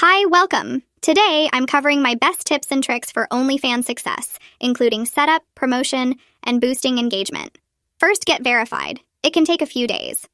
Hi, welcome! Today, I'm covering my best tips and tricks for OnlyFans success, including setup, promotion, and boosting engagement. First, get verified. It can take a few days.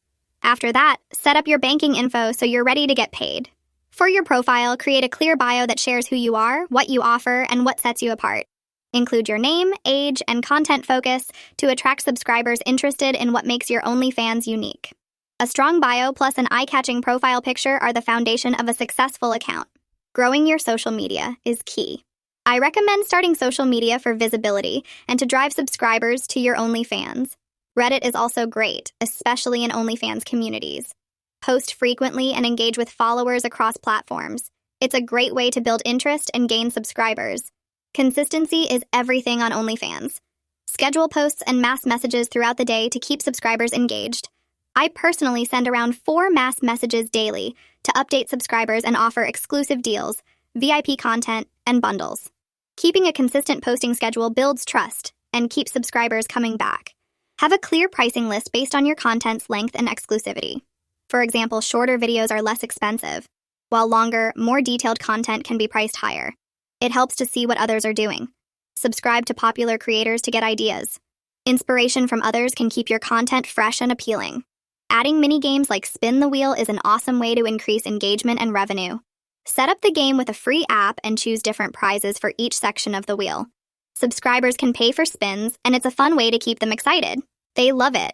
After that, set up your banking info so you're ready to get paid. For your profile, create a clear bio that shares who you are, what you offer, and what sets you apart. Include your name, age, and content focus to attract subscribers interested in what makes your OnlyFans unique. A strong bio plus an eye-catching profile picture are the foundation of a successful account. Growing your social media is key. I recommend starting social media for visibility and to drive subscribers to your OnlyFans. Reddit is also great, especially in OnlyFans communities. Post frequently and engage with followers across platforms. It's a great way to build interest and gain subscribers. Consistency is everything on OnlyFans. Schedule posts and mass messages throughout the day to keep subscribers engaged. I personally send around 4 mass messages daily to update subscribers and offer exclusive deals, VIP content, and bundles. Keeping a consistent posting schedule builds trust and keeps subscribers coming back. Have a clear pricing list based on your content's length and exclusivity. For example, shorter videos are less expensive, while longer, more detailed content can be priced higher. It helps to see what others are doing. Subscribe to popular creators to get ideas. Inspiration from others can keep your content fresh and appealing. Adding mini-games like Spin the Wheel is an awesome way to increase engagement and revenue. Set up the game with a free app and choose different prizes for each section of the wheel. Subscribers can pay for spins, and it's a fun way to keep them excited. They love it.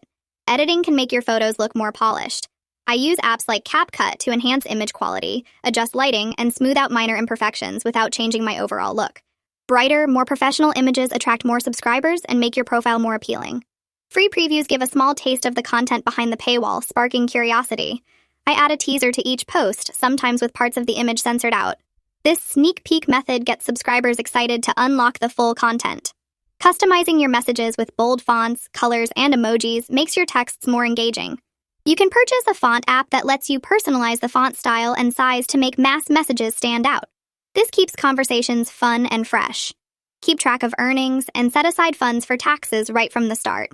Editing can make your photos look more polished. I use apps like CapCut to enhance image quality, adjust lighting, and smooth out minor imperfections without changing my overall look. Brighter, more professional images attract more subscribers and make your profile more appealing. Free previews give a small taste of the content behind the paywall, sparking curiosity. I add a teaser to each post, sometimes with parts of the image censored out. This sneak peek method gets subscribers excited to unlock the full content. Customizing your messages with bold fonts, colors, and emojis makes your texts more engaging. You can purchase a font app that lets you personalize the font style and size to make mass messages stand out. This keeps conversations fun and fresh. Keep track of earnings and set aside funds for taxes right from the start.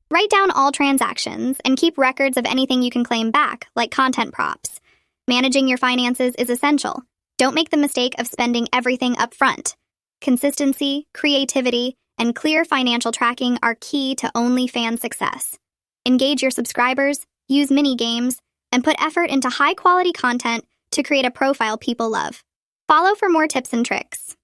Write down all transactions and keep records of anything you can claim back, like content props. Managing your finances is essential. Don't make the mistake of spending everything up front. Consistency, creativity, and clear financial tracking are key to OnlyFans success. Engage your subscribers, use mini-games, and put effort into high-quality content to create a profile people love. Follow for more tips and tricks.